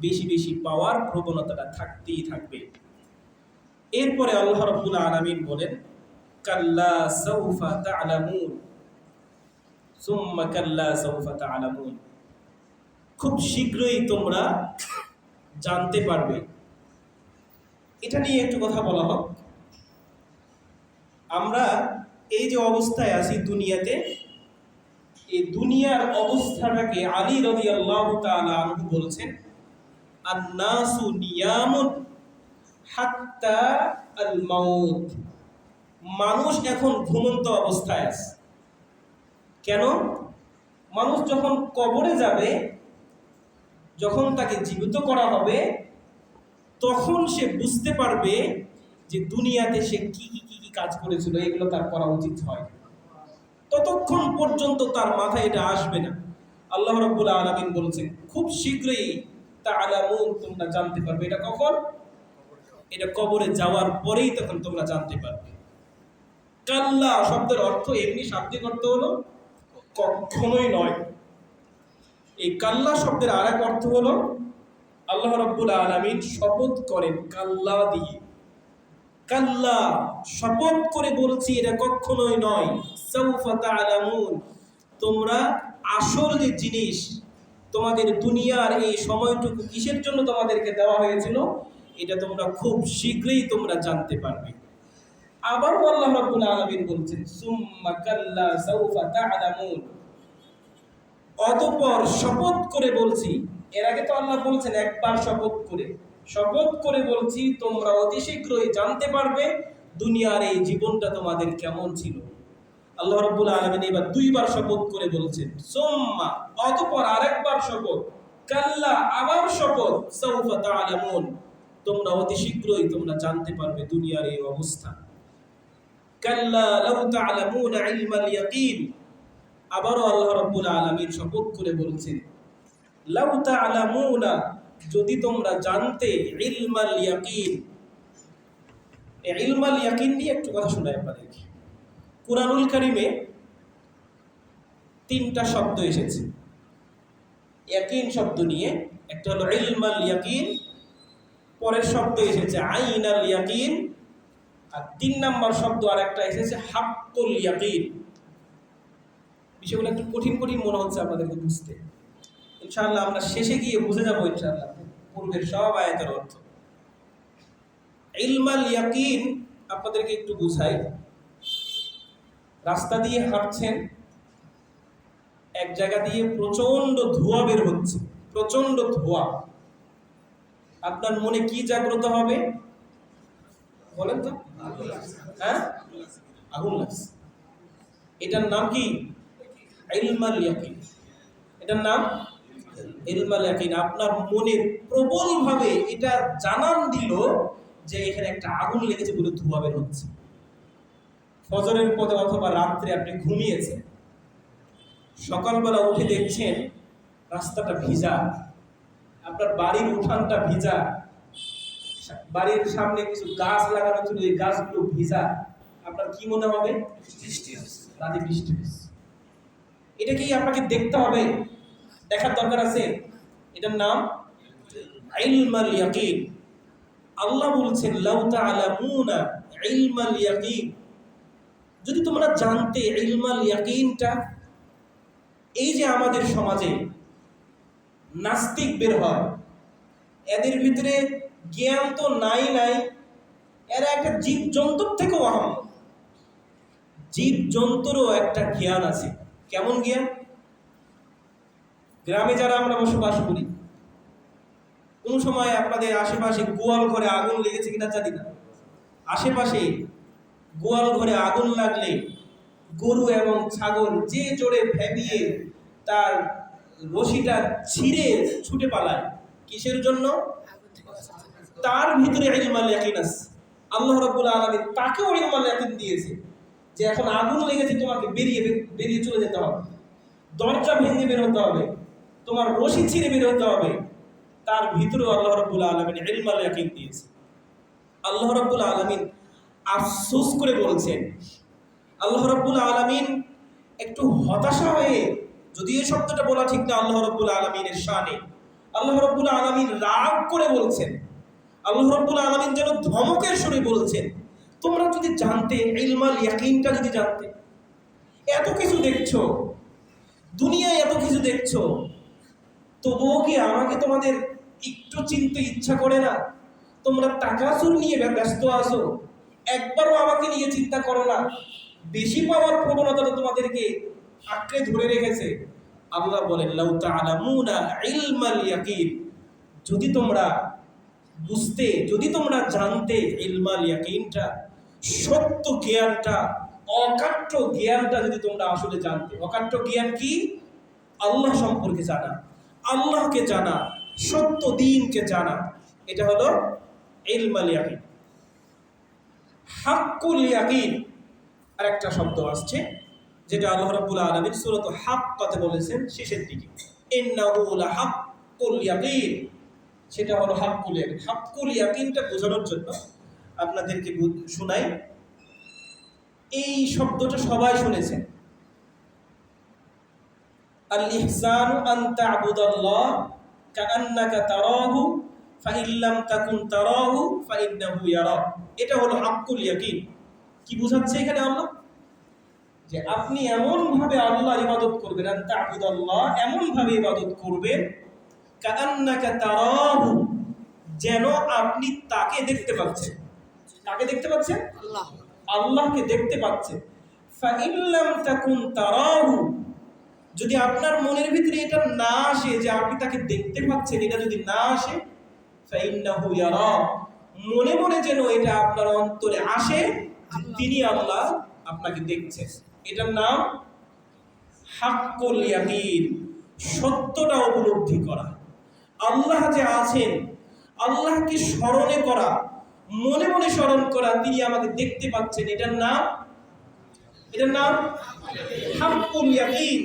বেশি বেশি পাওয়ার প্রবণতাটা থাকতেই থাকবে। এরপরে আল্লাহ রাব্বুল আলামিন বলেন, কাল্লা সাউফা তা'লামুন সুম্মা কাল্লা সাউফা তা'লামুন, খুব শীঘ্রই তোমরা জানতে পারবে। এটা নিয়ে একটু কথা বলা হোক। আমরা এই যে অবস্থায় আছি দুনিয়াতে, এই দুনিয়ার অবস্থাটাকে আলী রাদিয়াল্লাহু তাআলা আনহু বলছেন, আন-নাসু নিয়ামুন হাত্তা আল মাউত, মানুষ এখন ঘুমন্ত অবস্থায় আছে। কেন? মানুষ যখন কবরে যাবে, যখন তাকে জীবিত করা হবে, তখন সে বুঝতে পারবে যে দুনিয়াতে সে কি কি কি কি কাজ করেছিল, এগুলো তার করা উচিত হয়। ততক্ষণ পর্যন্ত তার মাথায় এটা আসবে না। আল্লাহ রাব্বুল আলামিন বলছেন, খুব শীঘ্রই তা'লামুন, তোমরা জানতে পারবে। এটা কখন? এটা কবরে যাওয়ার পরেই তখন তোমরা জানতে পারবে। কাল্লা শব্দের অর্থ এমনি শাব্দিক অর্থ হলো কখনোই নয়। এই কাল্লা শব্দের আরেক অর্থ হলো, আল্লাহ রাব্বুল আলামিন শপথ করেন কাল্লা দিয়ে। কাল্লা, শপথ করে বলছি, এটা কখনোই নয়। সাউফা তা'লামুন, তোমরা আসল যে জিনিস, তোমাদের দুনিয়ার এই সময়টুকু কিসের জন্য তোমাদেরকে দেওয়া হয়েছিল, এটা তোমরা খুব শীঘ্রই তোমরা জানতে পারবে। আবার আল্লাহ রাব্বুল আলামিন বলছেন, সুম্মা কাল্লা সাউফা তা'লামুন, অতঃপর শপথ করে বলছি। এর আগে তো আল্লাহ বলছেন একবার শপথ করে বলছি, তোমরা অতি শীঘ্রই জানতে পারবে দুনিয়ার এই জীবনটা তোমাদের কেমন ছিল। আল্লাহ রাব্বুল আলামিন এবার দুইবার শপথ করে বলছেন, সুম্মা, অতঃপর আরেকবার শপথ, কাল্লা, আবার শপথ, সাউফা তা'লামুন, তোমরা অতি শীঘ্রই তোমরা জানতে পারবে দুনিয়ার এই অবস্থা। কাল্লা লাউ তা'লামুনা ইলমাল ইয়াকিন, আবারও আল্লাহ রাব্বুল আলামিন শপথ করে বলছেন, লাউ তা'লামুনা, যদি তোমরা জানতে, ইলমাল ইয়াকিন। এই ইলমাল ইয়াকিন নিয়ে একটু কথা শোনাই আপনাদেরকে। কুরআনুল কারীমে 3টা শব্দ এসেছে ইয়াকিন শব্দ নিয়ে। একটা হলো ইলমাল ইয়াকিন, পরের শব্দ এসেছে আইনাল ইয়াকিন, আর 3 নাম্বার শব্দ আরেকটা এসেছে হাক্কুল ইয়াকিন। বিষয়গুলো একটু কঠিন মনে হচ্ছে আপনাদেরকে বুঝতে। ইনশাআল্লাহ আমরা শেষে গিয়ে বুঝে যাবো ইনশাআল্লাহ পূর্বের সব আয়াতের অর্থ। ইলমাল ইয়াকিন আপনাদেরকে একটু বুঝাই। রাস্তা দিয়ে হাঁটছেন, এক জায়গা দিয়ে প্রচন্ড ধোঁয়া বের হচ্ছে, প্রচন্ড ধোঁয়া। আপনার মনে কি জাগ্রত হবে বলেন তো? হ্যাঁ, আগুন লাগছে। এটার নাম কি? ইলমাল ইয়াকিন। এটার নাম ইলমাল ইয়াকিন। আপনার মনে প্রবলভাবে এটা জানান দিল যে এখানে একটা আগুন লেগেছে বলে ধোঁয়া বের হচ্ছে। ফজরের পরে অথবা রাত্রে আপনি ঘুমিয়েছেন, সকালবেলা উঠে দেখছেন রাস্তাটা ভিজা, আপনার বাড়ির উঠানটা ভিজা, বাড়ির সামনে কিছু গাছ লাগানো ছিল, এই গাছগুলো ভিজা। আপনার কি মনে হবে? রাতে বৃষ্টি হয়েছে। এটা কি আপনাকে দেখতে হবে? দেখার দরকার আছে? এটার নাম ইলমাল ইয়াকিন। আল্লাহ বলছেন, লাউ তা'লামুনা ইলমাল ইয়াকিন, যদি তোমরা জানতে ইলমাল ইয়াকিনটা। এই যে আমাদের সমাজে নাস্তিক বের হয়, এদের ভিতরে জ্ঞান তো নাই, এরা একটা জীব জন্তুর থেকেও আহম। জীব জন্তুরও একটা জ্ঞান আছে। কেমন জ্ঞান? গ্রামে যারা আমরা বসবাস করি, কোন সময় আপনাদের আশেপাশে গোয়াল ঘরে আগুন লেগেছে কিনা জানি না। আশেপাশে গোয়াল ঘরে আগুন লাগলে গরু এবং ছাগল যে জোরে ভেবিয়ে তার রশিটা ছিঁড়ে ছুটে পালায়। কিসের জন্য? তার ভিতরে ইলমাল ইয়াকিন আছে। আল্লাহ রাব্বুল আলামিন তাকেও ইলমাল ইয়াকিন দিয়েছে যে এখন আগুন লেগেছে, তোমাকে বেরিয়ে চলে যেতে হবে, দরজা ভেঙে বের হতে হবে, তোমার রশি ছিঁড়ে বের হতে হবে। তার ভিতরেও আল্লাহ রাব্বুল আলামিন ইলমাল ইয়াকিন দিয়েছে। আল্লাহ রাব্বুল আলামিন আফসোস করে বলছেন, আল্লাহ রাব্বুল আলামিন একটু হতাশা হয়ে, যদি এই শব্দটা বলা ঠিক না আল্লাহ রাব্বুল আলামিনের শানে, আল্লাহ রাব্বুল আলামিন রাগ করে বলছেন, আল্লাহ রাব্বুল আলামিন যেন ধমকের সুরে বলছেন, তোমরা যদি জানতে, ইলমাল ইয়াকিনটা যদি জানতে। এত কিছু দেখছো, দুনিয়ায় এত কিছু দেখছো, তবুও কি আমাকে তোমাদের একটু চিনতে ইচ্ছা করে না? তোমরা তাকাসুর নিয়ে ব্যস্ত আছো, একবারও আমাকে নিয়ে চিন্তা করো না। বেশি পাওয়ার প্রবণতাটা তোমাদেরকে আঁকড়ে ধরে রেখেছে। আল্লাহ বলেন, লাউ তা'লামুনা ইলমাল ইয়াকিন, যদি তোমরা বুঝতে, যদি তোমরা জানতে ইলমাল ইয়াকিনটা, সত্য জ্ঞানটা, অকাট্য জ্ঞানটা যদি তোমরা আসলে জানতে। অকাট্য জ্ঞান কি? আল্লাহ সম্পর্কে জানা, আল্লাহকে জানা, সত্য দ্বীনকে জানা। এটা হলো ইলমাল ইয়াকিন। হাক্কুল ইয়াকিন আরেকটা শব্দ আসছে, যেটা আল্লাহ রাব্বুল আলামিন সূরা হাক্কাতে বলেছেন শেষের দিকে, ইন্নাহু লাহাক্কুল ইয়াকিন। সেটা হলো হাক্কুল ইয়াকিন। হাক্কুল ইয়াকিনটা বোঝানোর জন্য আপনাদেরকে শোনাই। এই শব্দটা সবাই শুনেছেন। আল ইহসানু আন তা'বুদাল্লাহ কাআন্নাকা তারাহু ফাইন লাম তাকুন তারাহু ফাইন্নাহু ইয়ারাক। এটা হলো হাক্কুল ইয়াকিন। কি বোঝাচ্ছে এখানে আল্লাহ? যে আপনি এমন ভাবে আল্লাহর ইবাদত করবেন, তা'বুদাল্লাহ, এমন ভাবে ইবাদত করবেন কাআন্নাকা তারাহু, যেন আপনি তাকে দেখতে পাচ্ছেন। কাকে দেখতে পাচ্ছেন? আল্লাহ, আল্লাহকে দেখতে পাচ্ছেন। ফাইন লাম তাকুন তারাহু, যদি আপনার মনের ভিতরে এটা না আসে যে আপনি তাকে দেখতে পাচ্ছেন, এটা যদি না আসে, ফাইন্নাহু ইয়ারা, মনে মনে যেন এটা আপনার অন্তরে আসে, তিনি আল্লাহ আপনাকে দেখছেন। এটার নাম হাক্কুল ইয়াকিন, সত্যটা উপলব্ধি করা। আল্লাহ যে আছেন, আল্লাহকে স্মরণে করা, মনে মনে স্মরণ করা, তিনি আমাকে দেখতে পাচ্ছেন, এটার নাম হাক্কুল ইয়াকিন।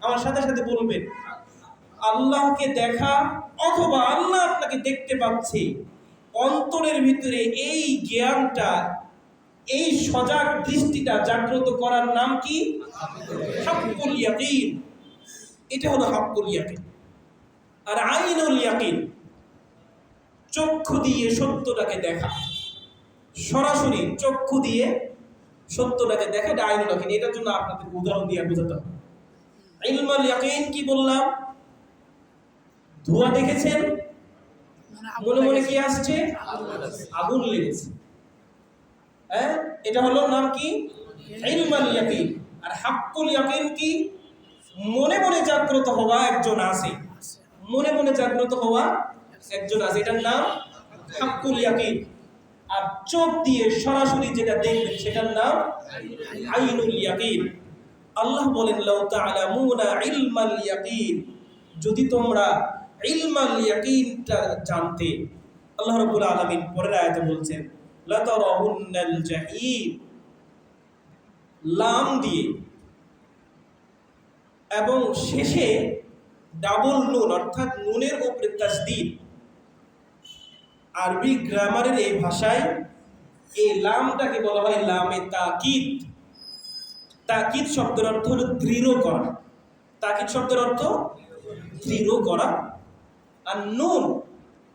আমার সাথে সাথে বলবেন, আল্লাহকে দেখা অথবা আল্লাহ আপনাকে দেখতে পাচ্ছে, অন্তরের ভিতরে এই জ্ঞানটা, এই সজাগ দৃষ্টিটা জাগ্রত করার নাম কি? হাক্কুল ইয়াকিন। এটা হলো হাক্কুল ইয়াকিন। আর আইনুল ইয়াকিন, চক্ষু দিয়ে সত্যটাকে দেখা, সরাসরি চক্ষু দিয়ে সত্যটাকে দেখা, এটা আইনুল ইয়াকিন। এটার জন্য আপনাদের উদাহরণ দিয়ে বোঝাতে হবে। ইলমুল ইয়াকিন কি বললাম? ধোঁয়া দেখেছেন, মনে মনে কি আসছে? আগুন লেগেছে। হ্যাঁ, এটা হলো নাম কি? ইলমুল ইয়াকিন। আর হাক্কুল ইয়াকিন কি? মনে মনে জাগ্রত হওয়া একজন আছে, মনে মনে জাগ্রত হওয়া একজন আছে, এটার নাম হাক্কুল ইয়াকিন। আর চোখ দিয়ে সরাসরি যেটা দেখবেন সেটার নাম আইনুল ইয়াকিন। আল্লাহ বলেন, লাউ তা'লামুনা ইলমাল ইয়াকিন, যদি তোমরা ইলমাল ইয়াকিনটা জানতে। আল্লাহ রাব্বুল আলামিন পরের আয়াতে বলছেন, লা তারাউন্নাল জাহিম, লাম দিয়ে এবং শেষে ডাবল নুন, অর্থাৎ নুনের উপরে তাসদীদ। আরবি গ্রামারের এই ভাষায় এই লামটাকে বলা হয় লামে তাকিদ। তাকিদ শব্দের অর্থ হলো দৃঢ় করা। তাকিদ শব্দের অর্থ দৃঢ় করা। আর নুন,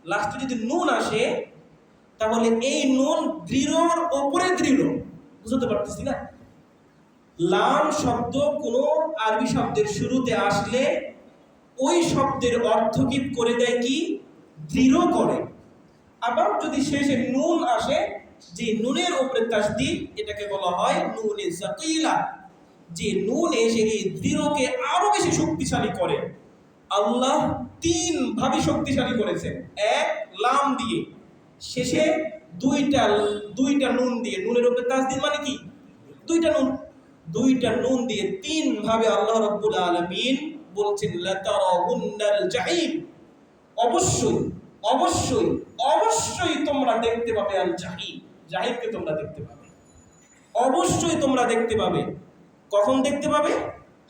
লাস্টে যদি নুন আসে, তাহলে এই নুন দৃঢ়র ওপরে দৃঢ়। বুঝতে পারতেছি না? লাম শব্দ কোনো আরবি শব্দের শুরুতে আসলে ওই শব্দের অর্থকে করে দেয় কি? দৃঢ় করে। আবার যদি শেষে নুন আসে, যে নুনের উপরে তাসদীদ, এটাকে বলা হয় নুনে সাকিলা। যে নুন এসে এই দৃঢ়কে আরো বেশি শক্তিশালী করে। আল্লাহ তিন ভাবে শক্তিশালী করেছেন। এক, লাম দিয়ে, শেষে দুইটা নুন দিয়ে। নুনের উপরে তাসদীদ মানে কি? দুইটা নুন দিয়ে তিন ভাবে আল্লাহ রাব্বুল আলামিন বলছেন, লা তারাউন্নাল জাহিম, অবশ্যই অবশ্যই অবশ্যই তোমরা দেখতে পাবে আল জাহিম, জাহিমকে তোমরা দেখতে পাবে, অবশ্যই তোমরা দেখতে পাবে। কখন দেখতে পাবে?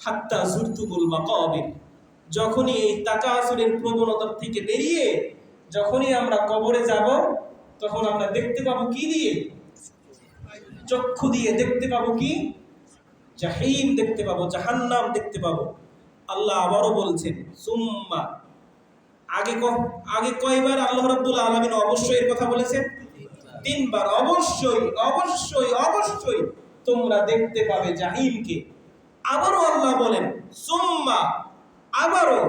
হাত্তা যুরতুমুল মাকাবির, যখনই এই তাকাসুরের প্রবণতা থেকে বেরিয়ে যখনই আমরা কবরে যাব, তখন আমরা দেখতে পাবো কি দিয়ে? চক্ষু দিয়ে দেখতে পাবো কি? জাহিম দেখতে পাবো, জাহান্নাম দেখতে পাবো। আল্লাহ আবারও বলছেন, সুম্মা, আগে কয়বার আল্লাহ রাব্বুল আলামিন অবশ্যই এর কথা বলেছেন? তিনবার। অবশ্যই অবশ্যই অবশ্যই তোমরা দেখতে পাবে জাহিমকে। আবারও আল্লাহ বলেন, সুম্মা, আবারও,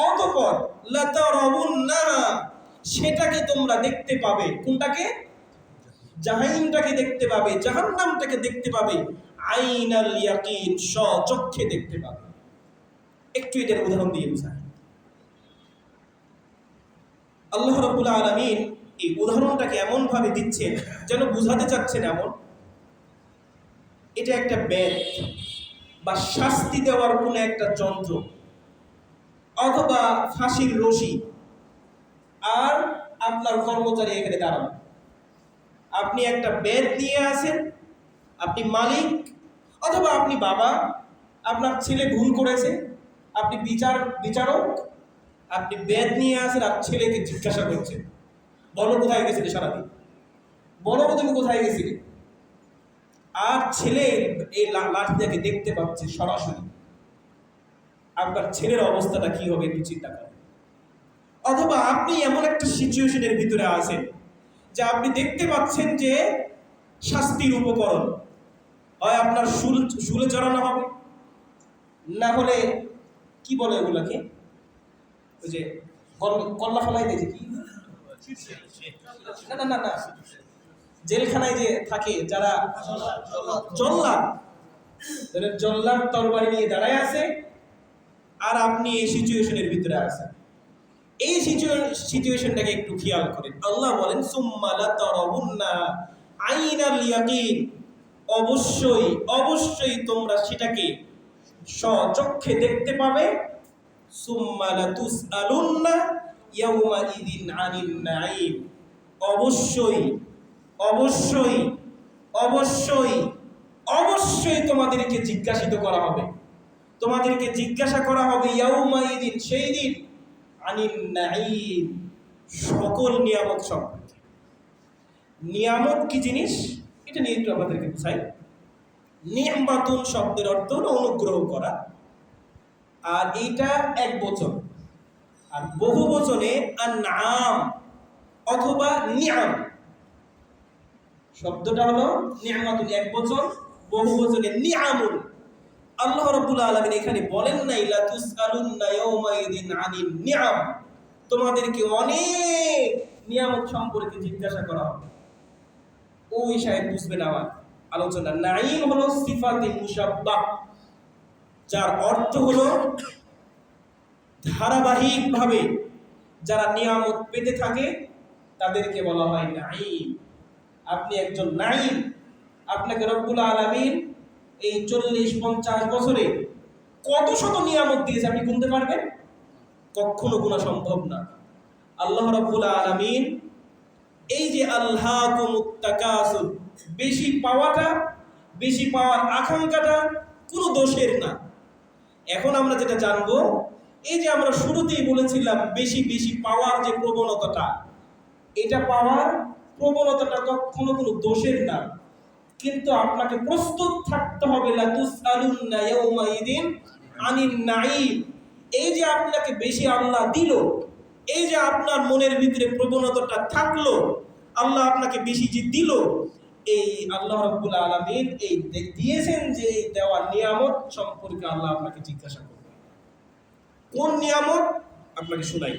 অতঃপর, লাতারাউন্নাহা, সেটাকে তোমরা দেখতে পাবে। কোনটাকে? জাহিমটাকে দেখতে পাবে, জাহান্নামটাকে দেখতে পাবে। আইনাল ইয়াকিন, স্বচক্ষে দেখতে পাবে। একটু এটার উদাহরণ দিয়ে বুঝাই। আল্লাহ রাব্বুল আলামিন এই উদাহরণটাকে এমন ভাবে দিচ্ছেন যেন বুঝাতে চাচ্ছেন এমন, এটা একটা ব্যাট বা শাস্তি দেওয়ার কোনো একটা যন্ত্র, অথবা ফাঁসির রশি। আর আপনার কর্মচারী এখানে দাঁড়ানো, আপনি একটা ব্যাট নিয়ে আসেন, আপনি মালিক অথবা আপনি বাবা, আপনার ছেলে ভুল করেছে, আপনি বিচারক, আপনি ব্যাট নিয়ে আসেন আর ছেলেকে জিজ্ঞাসা করছেন, বলো কোথায় গেছিলে সারাদিন, বলো তুমি কোথায় গেছিলে। আর ছেলে এই লাঠিটাকে দেখতে পাচ্ছে সরাসরি, আপনার ছেলের অবস্থাটা কি হবে একটু চিন্তা করেন। অথবা আপনি এমন একটা সিচুয়েশনের ভিতরে আছেন যে আপনি দেখতে পাচ্ছেন যে শাস্তির উপকরণ, হয় আপনার শুলে চড়ানো হবে, না হলে কি বলে ওগুলাকে, ওই যে কল্লা ফলাই দিয়েছে কি, না না না না, জেলখানায় যে থাকে যারা জল্লাদ, জল্লাদ তরবারি নিয়ে দাঁড়ায় আছে, আর আপনি এই সিচুয়েশনের ভিতরে আছেন। এই সিচুয়েশনটাকে একটু খেয়াল করেন। আল্লাহ বলেন সুম্মা লাতারাউন্না আইনাল ইয়াকিন, অবশ্যই অবশ্যই তোমরা সেটাকে স্বচক্ষে দেখতে পাবে। সুম্মা লাতুসআলুন্না ইয়াউমা ইযিন আনিন নাঈম, অবশ্যই অবশ্যই অবশ্যই অবশ্যই তোমাদেরকে জিজ্ঞাসিত করা হবে, তোমাদেরকে জিজ্ঞাসা করা হবে ইয়াউমা ইযিন, সেই দিন, আনিন নাঈম, সকল নিয়ামত সম্পর্কে। নিয়ামত কি জিনিস এটা নিয়ে একটু আমাদেরকে বুঝাই। নি'মাতুন শব্দের অর্থ হলো অনুগ্রহ করা, আর এইটা এক বচন, আর বহু বচনে আনআম অথবা নি'আম, শব্দটা হলো নি'মাতুন এক বচন, বহু বচনে নি'আমুন। আল্লাহ রাব্বুল আলামিন এখানে বলেন নাই লা তুসআলুন্না ইয়াউমা ইযিন আনিন নি'আম, তোমাদেরকে অনেক নিয়ামত সম্পর্কে জিজ্ঞাসা করা হবে। ওই সাহেব বুঝবেন আমার আলোচনা। নাঈম হলো সিফাতে মুশাব্বাহ, যার অর্থ হলো ধারাবাহিকভাবে যারা নিয়ামত পেতে থাকে তাদেরকে বলা হয় নাঈম। আপনি একজন নাঈম, আপনাকে রব্বুল আলামিন এই 40-50 বছরে কত শত নিয়ামত দিয়েছে আপনি গুনতে পারবেন? কখনো গোনা সম্ভব না। আল্লাহ রাব্বুল আলামিন এই যে আলহাকুমুত তাকাসুর, বেশি পাওয়াটা, বেশি পাওয়ার আকাঙ্ক্ষাটা কোনো দোষের না। এখন আমরা যেটা জানবো, এই যে আমরা শুরুতেই বলেছিলাম বেশি বেশি পাওয়ার যে প্রবণতাটা, এটা পাওয়ার প্রবণতাটা কখনো কোনো দোষের না, কিন্তু আপনাকে প্রস্তুত থাকতে হবে লাতুসআলুন্না ইয়াউমা ইযিন আনিন নাঈম। এই যে আপনাকে বেশি আল্লাহ দিল, এই যে আপনার মনের ভিতরে প্রবণতাটা থাকলো, আল্লাহ আপনাকে বেশি যে দিল, এই আল্লাহ রাব্বুল আলামিন এই দিয়েছেন যে এই দেওয়া নিয়ামত সম্পর্কে আল্লাহ আপনাকে জিজ্ঞাসা করবে। কোন নিয়ামত আপনাকে শোনাই।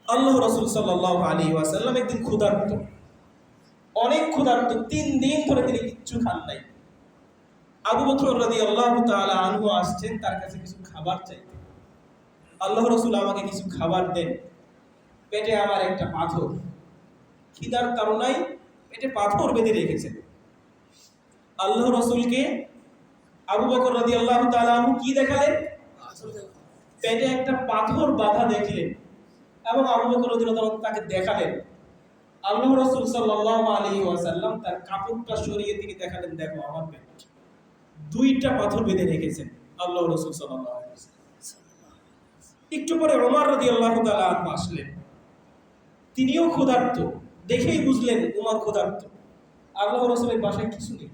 আল্লাহ রাসূল সাল্লাল্লাহু আলাইহি ওয়াসাল্লাম একদিন ক্ষুধার্ত, অনেক ক্ষুধার্ত, 3 দিন ধরে তিনি কিচ্ছু খান নাই। আবু বকর রাদিয়াল্লাহু তাআলা আনহু আসছেন তার কাছে কিছু খাবার চাইতে। আল্লাহ রাসূল আমাকে কিছু খাবার দেন, পেটে আমার একটা পাথর, খিদার কারণেই পেটে পাথর বেঁধে রেখেছেন। আল্লাহ রাসূলকে আবু বকর রাদিয়াল্লাহু তাআলা আনহু কি দেখালেন? পেটে একটা পাথর বাঁধা দেখলেন এবং আবু বকর রাদিয়াল্লাহু তাআলা তাকে দেখালেন। আল্লাহ রাসূল সাল্লাল্লাহু আলাইহি ওয়াসাল্লাম তার কাপড়টা সরিয়ে তিনি দেখালেন, দেখো আমার পেট 2টা পাথর বেঁধে রেখেছেন আল্লাহ রাসূল সাল্লাল্লাহু আলাইহি ওয়াসাল্লাম। একটু পরে ওমর রাদিয়াল্লাহু তাআলা আনহু আসলেন, তিনিও ক্ষুধার্ত, দেখেই বুঝলেন ওমর ক্ষুধার্ত। আল্লাহ রাসূলের বাসায় কিছু নেই।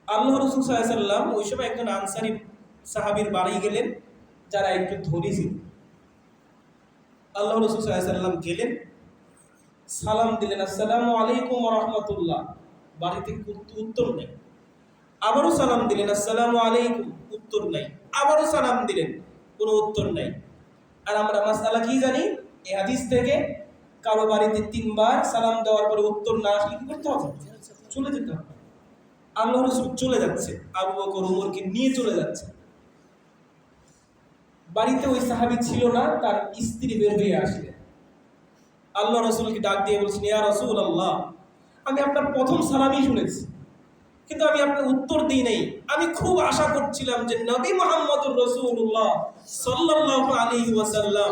আল্লাহ রাসূল সাল্লাল্লাহু আলাইহি ওয়াসাল্লাম ওই সময় একজন আনসারী সাহাবীর বাড়ি গেলেন যারা একটু ধনী ছিল। আল্লাহ রাসূল সাল্লাল্লাহু আলাইহি ওয়াসাল্লাম গেলেন, সালাম দিলেন, আসসালামু আলাইকুম ওয়া রাহমাতুল্লাহ, বাড়িতে উত্তর নেই। আবারও সালাম দিলেন, আসসালামু আলাইকুম, উত্তর নাই। আবারও সালাম দিলেন, কোনো উত্তর নাই। আর আমরা মাসআলা কি জানি এই হাদিস থেকে? কারো বাড়িতে 3 বার সালাম দেওয়ার পরে উত্তর না আসলে কি করতে হবে? চলে যেতে হবে। আল্লাহ রাসূল চলে যাচ্ছে, আবু বকর ওমরকে নিয়ে চলে যাচ্ছে। বাড়িতে ওই সাহাবী ছিল না, তার স্ত্রী বের হয়ে আসলেন। আল্লাহ রাসূলকে ডাক দিয়ে বলছেন, ইয়া রাসূলুল্লাহ, আমি আপনার প্রথম সালামই শুনেছি, কিন্তু আমি আপনার উত্তর দিই নাই। আমি খুব আশা করছিলাম যে নবী মুহাম্মদুর রাসূলুল্লাহ সাল্লাল্লাহু আলাইহি ওয়াসাল্লাম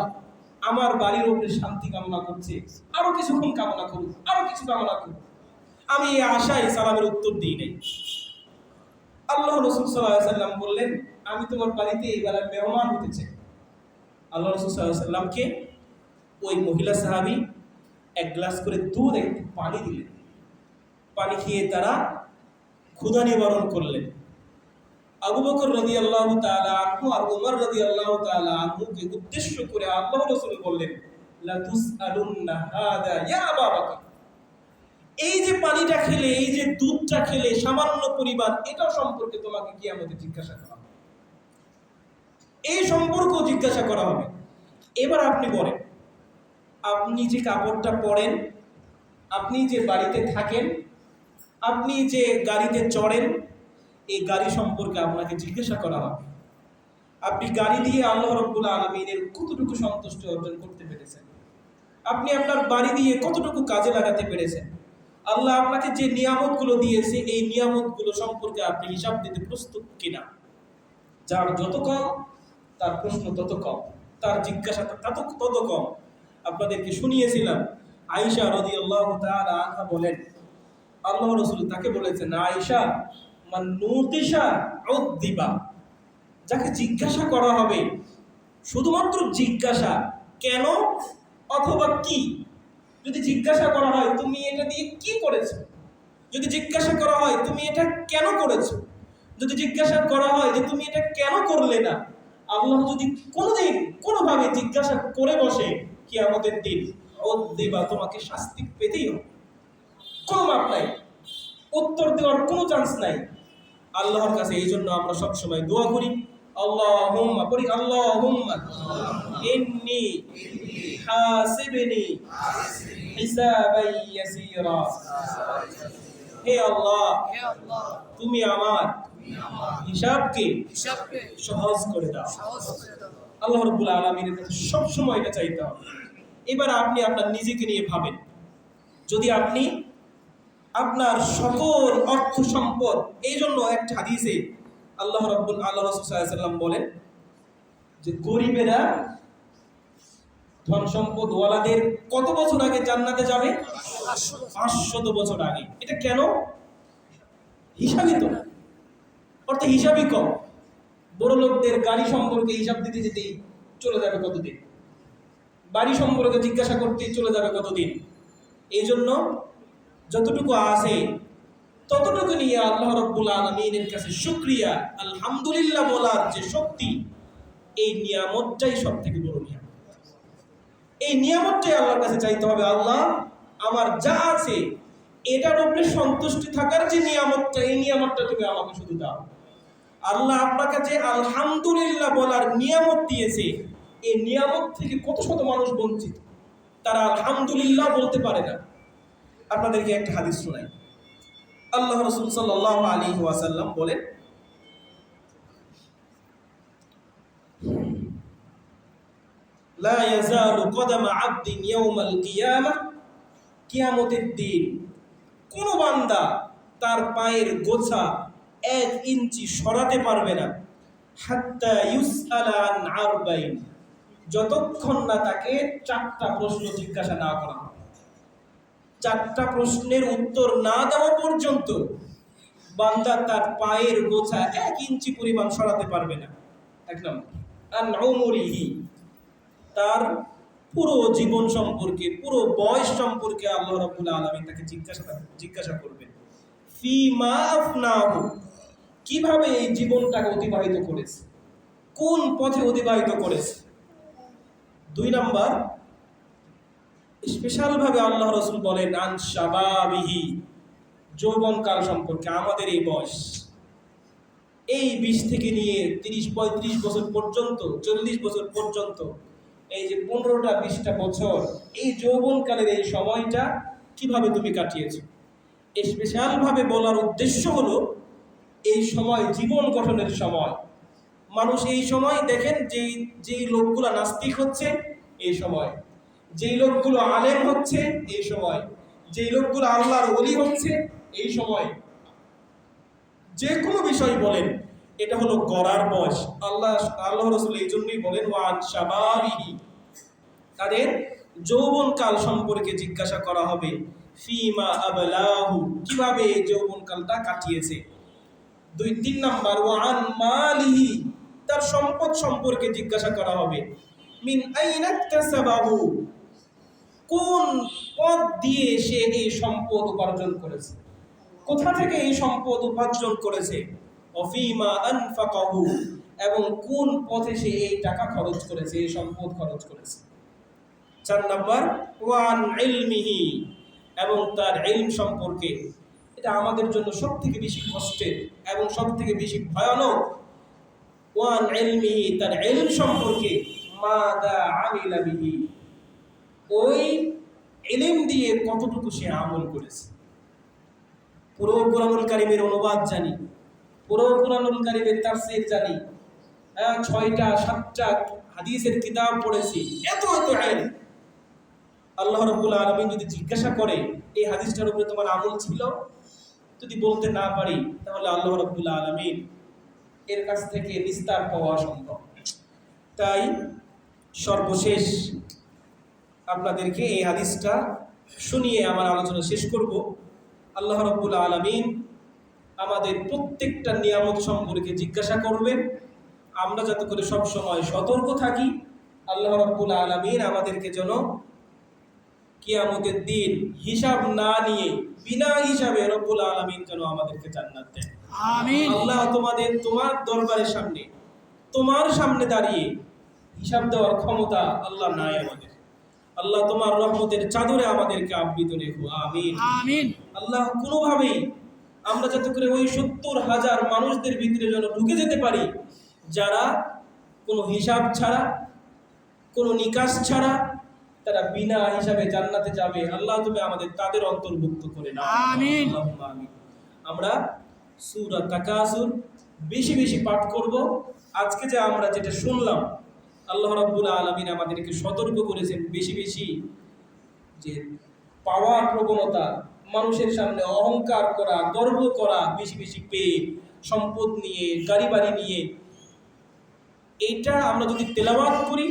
আমার বাড়ির উপরে শান্তি কামনা করছে, আরো কিছুক্ষণ কামনা করুন, আরো কিছু কামনা করুন। আমি এই আশায় সালামের উত্তর দিই নাই। আল্লাহ রাসূল সাল্লাল্লাহু আলাইহি ওয়াসাল্লাম বললেন, আমি তোমার বাড়িতে এইবার মেহমান হতে চাই। আল্লাহ রাসূল সাল্লাল্লাহু আলাইহি ওয়াসাল্লামকে ওই মহিলা সাহাবী 1 গ্লাস করে দুধ, একটু পানি দিলেন। পানি খেয়ে তারা ক্ষুধা নিবারণ করলেন। আবু বকর রাদিয়াল্লাহু তাআলা আনহু আর ওমর রাদিয়াল্লাহু তাআলা আনহুকে উদ্দেশ্য করে আল্লাহ রাসূল বললেন, লা তুসআলুন্না হাদা ইয়া আবা বকর, এই যে পানিটা খেলে, এই যে দুধটা খেলে সামান্য পরিমাণ, এটা সম্পর্কে তোমাকে কিয়ামতে জিজ্ঞাসা করা হবে। এই সম্পর্ক জিজ্ঞাসা করা হবে। এবার আপনি বলেন, আপনি যে কাপড়টা পরেন, আপনি যে বাড়িতে থাকেন, আপনি যে গাড়িতে চড়েন, এই গাড়ি সম্পর্কে আপনাকে জিজ্ঞাসা করা হবে। আপনি গাড়ি দিয়ে আল্লাহ রাব্বুল আলামিনের কতটুকু সন্তুষ্টি অর্জন করতে পেরেছেন, আপনি আপনার বাড়ি দিয়ে কতটুকু কাজে লাগাতে পেরেছেন, আল্লাহ আপনাকে যে নিয়ামতগুলো দিয়েছে এই নিয়ামতগুলো সম্পর্কে আপনি হিসাব দিতে প্রস্তুত কিনা। যার যত কম তার প্রশ্ন তত কম, তার জিজ্ঞাসা তত কম। আপনাদেরকে শুনিয়েছিলাম, আয়েশা রাদিয়াল্লাহু তাআলা আনহা বলেন, আল্লাহ রাসূল তাকে বলেছেন, আয়েশা মান নুতিশা উদ্দিবা, যাকে জিজ্ঞাসা করা হবে, শুধুমাত্র জিজ্ঞাসা কেন অথবা কি। যদি জিজ্ঞাসা করা হয় তুমি এটা দিয়ে কি করেছো, যদি জিজ্ঞাসা করা হয় তুমি এটা কেন করেছো, যদি জিজ্ঞাসা করা হয় যে তুমি এটা কেন করলে না, আল্লাহ যদি কোনোদিন কোনোভাবে জিজ্ঞাসা করে বসে কিয়ামতের দিন, উদ্দিবা, তোমাকে শাস্তি পেতেই হবে, কোনো মাপ নাই, উত্তর দেওয়ার কোনো চান্স নাই আল্লাহর কাছে। এই জন্য আমরা সবসময় দোয়া করি, আল্লাহুম্মা পড়ি, আল্লাহুম্মা ইন্নী হাসিবনি হিসাবান ইয়াসীরা। হে আল্লাহ, তুমি আমার হিসাবকে সহজ করে দাও। আল্লাহ রাব্বুল আলামিনের কাছে সবসময় এটা চাইতে হবে। এবার আপনি আপনার নিজেকে নিয়ে ভাবেন, যদি আপনি আপনার সকল অর্থ সম্পদ, এই জন্য একটা হাদিসে আল্লাহ রাসূল সাল্লাল্লাহু আলাইহি ওয়াসাল্লাম বলেন যে গরিবেরা ধন সম্পদ ওয়ালাদের কত বছর আগে জান্নাতে যাবে? 500 বছর আগে। এটা কেন? হিসাবই তো, অর্থাৎ হিসাবই কম। বড় লোকদের গাড়ি সম্পর্কে হিসাব দিতে যেতেই চলে যাবে কতদিন, বাড়ি সম্পর্কে জিজ্ঞাসা করতে চলে যাবে কতদিন। এই জন্য যতটুকু আছে ততটুকু নিয়ে আল্লাহ রাব্বুল আলামিনের কাছে শুকরিয়া আলহামদুলিল্লাহ বলার যে শক্তি, এই নিয়ামতটাই সব থেকে বড় নিয়ামত। এই নিয়ামতটাই আল্লাহর কাছে চাইতে হবে, আল্লাহ আমার যা আছে এটার উপরে সন্তুষ্টি থাকার যে নিয়ামতটা, এই নিয়ামতটা তুমি আমাকে শুধু দাও। আল্লাহ আপনাকে যে আলহামদুলিল্লাহ বলার নিয়ামত দিয়েছে, এই নিয়ামত থেকে কত শত মানুষ বঞ্চিত, তারা আলহামদুলিল্লাহ বলতে পারে না। আপনাদেরকে একটা হাদিস শোনাই। আল্লাহ রাসূল সাল্লাল্লাহু আলাইহি ওয়াসাল্লাম বলেন, লা ইয়াজালু কদামা আবদিন ইয়াউমাল কিয়ামাহ, কিয়ামতের দিন কোন বান্দা তার পায়ের গোছা 1 ইঞ্চি সরাতে পারবে না, হাত্তা ইউসআলা আন আরবাইন, যতক্ষণ না তাকে 4টা প্রশ্ন জিজ্ঞাসা না করা হবে। 4টা প্রশ্নের উত্তর না দেওয়া পর্যন্ত বান্দা তার পায়ের গোছা 1 ইঞ্চি পরিমাণ সরাতে পারবে না। এক নম্বর, আন উমরিহি, তার পুরো জীবন সম্পর্কে, পুরো বয়স সম্পর্কে আল্লাহ রাব্বুল আলামিন তাকে জিজ্ঞাসা করবেন। ফিমা আফনাহু, কিভাবে এই জীবনটাকে অতিবাহিত করেছে, কোন পথে অতিবাহিত করেছে। 2 নাম্বার, স্পেশাল ভাবে আল্লাহ রাসূল বলেন আন শাবাবিহি, যৌবনকাল সম্পর্কে, আমাদের এই বয়স, এই 20 থেকে নিয়ে 30-35 বছর পর্যন্ত, 40 বছর পর্যন্ত, এই যে 15টা 20টা বছর, এই যৌবনকালের এই সময়টা কিভাবে তুমি কাটিয়েছো। স্পেশাল ভাবে বলার উদ্দেশ্য হলো, এই সময় জীবন গঠনের সময়। মানুষ এই সময় দেখেন, যেই লোকগুলো নাস্তিক হচ্ছে এই সময়, যেই লোকগুলো আলেম হচ্ছে এই সময়, যেই লোকগুলো আল্লাহর ওলি হচ্ছে এই সময়। যে কোনো বিষয় বলেন, এটা হলো গড়ার বয়স। আল্লাহ রাসূল এই জন্যই বলেন ওয়ান শাবাবিহি, তাদের যৌবনকাল সম্পর্কে জিজ্ঞাসা করা হবে। ফিমা আবলাহু, কিভাবে এই যৌবনকালটা কাটিয়েছে। 2-3 নাম্বার, ওয়ান মালিহি, তার সম্পদ সম্পর্কে জিজ্ঞাসা করা হবে। মিন আইনা ইকতাসাবাহু, কোন পথ দিয়ে সে এই সম্পদ উপার্জন করেছে, কোথা থেকে এই সম্পদ উপার্জন করেছে। অফিমা আনফাকাহু, এবং কোন পথে সে এই টাকা খরচ করেছে, এই সম্পদ খরচ করেছে। 4 নাম্বার, ওয়ান ইলমিহি, এবং তার ইলম সম্পর্কে, এটা আমাদের জন্য সবথেকে বেশি কষ্টের এবং সবথেকে বেশি ভয়ানক। ওয়ান ইলমিহি, তার ইলম সম্পর্কে, মাদা আমিলা বিহি, ওই ইলম দিয়ে কতটুকু সে আমল করেছে। পুরো কুরআনুল কারীমের অনুবাদ জানি, পুরো কুরআনুল কারীমের তাফসীর জানি, 6টা 7টা হাদিসের কিতাব পড়েছি, এত ইলম। আল্লাহ রাব্বুল আলামিন যদি জিজ্ঞাসা করে এই হাদিসটার উপরে তোমার আমল ছিল, যদি বলতে না পারি, তাহলে আল্লাহ রাব্বুল আলামিন এর কাছ থেকে নিস্তার পাওয়া সম্ভব। তাই সর্বশেষ আপনাদেরকে এই হাদিসটা শুনিয়ে আমার আলোচনা শেষ করব। আল্লাহ রাব্বুল আলামিন আমাদের প্রত্যেকটা নিয়ামত সম্পর্কে জিজ্ঞাসা করবেন, আমরা যাতে করে সব সময় সতর্ক থাকি। আল্লাহ রাব্বুল আলামিন আমাদেরকে যেন কিয়ামতের দিন হিসাব না নিয়ে বিনা হিসাবে রব্বুল আলামিন যেন আমাদেরকে জান্নাত দেন। আমিন। আল্লাহ তোমার দরবারের সামনে, তোমার সামনে দাঁড়িয়ে হিসাব দেওয়ার ক্ষমতা আল্লাহ নাই আমাদের। আল্লাহ তোমার রহমতের চাদরে আমাদেরকে আবৃত রেখো। আমিন আমিন। আল্লাহ কোনোভাবেই আমরা যাতে করে ওই 70,000 মানুষদের ভিতরে যেন ঢুকে যেতে পারি যারা কোনো হিসাব ছাড়া, কোনো নিকাশ ছাড়া তারা বিনা হিসাবে জান্নাতে যাবে। আল্লাহ তুমি আমাদের তাদের অন্তর্ভুক্ত করে নাও। আমিন আমিন। আমরা সূরা তাকাসুর বেশি বেশি পাঠ করব। আজকে যে আমরা যেটা শুনলাম, আল্লাহ রাব্বুল আলামিন আমাদেরকে সতর্ক করেছেন বেশি বেশি যে পাওয়ার প্রবণতা, মানুষের সামনে অহংকার করা, গর্ব করা, বেশি বেশি পেয়ে সম্পদ নিয়ে, গাড়ি বাড়ি নিয়ে, এইটা আমরা যদি তেলাওয়াত করি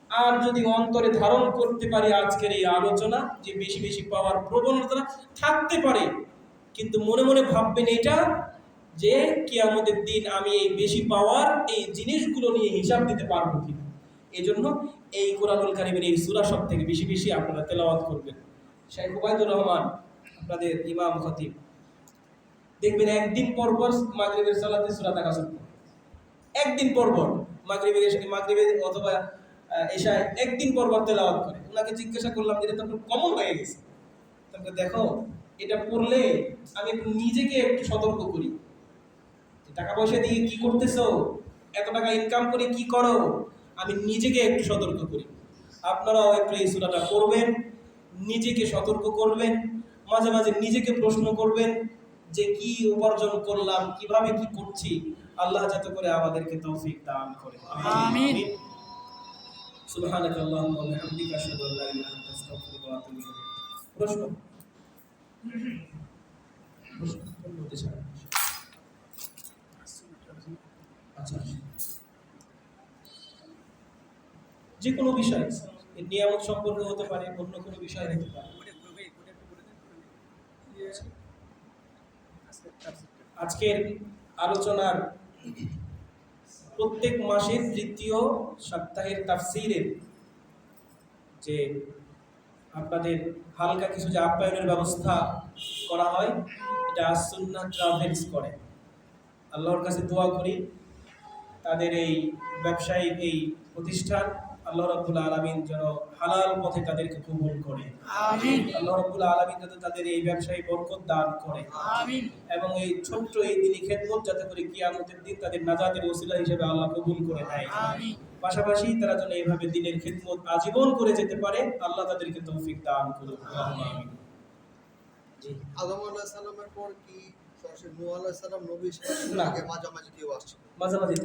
আর যদি অন্তরে ধারণ করতে পারি আজকের এই আলোচনা, যে বেশি বেশি পাওয়ার প্রবণতা থাকতে পারে, কিন্তু মনে মনে ভাববেন এটা যে কিয়ামতের দিন আমি এই বেশি পাওয়ার এই জিনিসগুলো নিয়ে হিসাব দিতে পারবো কিনা। এই জন্য এই কুরআনুল কারীমের এই সূরা সব থেকে বেশি বেশি আপনারা তেলাওয়াত করবেন। শাইখ উবাইদুর রহমান আপনাদের ইমাম খতিব, দেখবেন একদিন পর পর মাগরিবের সালাতে সূরা তাকাসুর, একদিন পর পর মাগরিবের অথবা এশায় একদিন পর পর তেলাওয়াত করে। ওনাকে জিজ্ঞাসা করলাম, এটা তো কমন হয়ে গেছে, তারপরে দেখো এটা পড়লে আমি নিজেকে একটু সতর্ক করি, টাকা পয়সা দিয়ে কি করতেছো, এত টাকা ইনকাম করে কি করো, আমি নিজেকে একটু সতর্ক করি। আপনারাও একটু এই সূরাটা পড়বেন, নিজেকে সতর্ক করবেন, মাঝে মাঝে নিজেকে প্রশ্ন করবেন যে কি উপার্জন করলাম, কিভাবে কি করছি। আল্লাহ যাতে করে আমাদেরকে তৌফিক দান করে। আমিন। সুবহানাকা আল্লাহুম্মা ওয়া বিহামদিকা আশহাদু আল্লা ইলাহা ইল্লা আনতা আস্তাগফিরুকা ওয়া আতুবু ইলাইক। প্রশ্ন আচ্ছা, যে কোনো বিষয়, নিয়ামত সম্পর্কে হতে পারে, অন্য কোনো বিষয় হতে পারে। আজকের আলোচনার প্রত্যেক মাসের ৩য় সপ্তাহের তাফসীরের যে আপনাদের হালকা কিছু যে আপ্যায়নের ব্যবস্থা করা হয়, এটা আস-সুন্নাহ ট্রাভেলস করে। আল্লাহর কাছে দোয়া করি তাদের এই ব্যবসায়িক এই প্রতিষ্ঠান আল্লাহ রাব্বুল আলামিন যেন হালাল পথে তাদেরকে কবুল করে। আমিন। আল্লাহ রাব্বুল আলামিন যাতে তাদের এই ব্যবসায় বরকত দান করে। আমিন। এবং এই ছোট্ট এই দিনই খেদমত যাতে করে কিয়ামতের দিন তাদের নাজাতের ওসিলা হিসেবে আল্লাহ কবুল করে নেয়। আমিন। পাশাপাশি তারা যেন এইভাবে দিনের খেদমত আজীবন করে যেতে পারে, আল্লাহ তাদেরকে তৌফিক দান করুন। আমিন। জি, আদম আলাইহিস সালামের পর কি সরাসরি নূহ আলাইহিস সালাম নবী হিসেবে মাঝামাঝি কেউ আসছে? মাঝামাঝি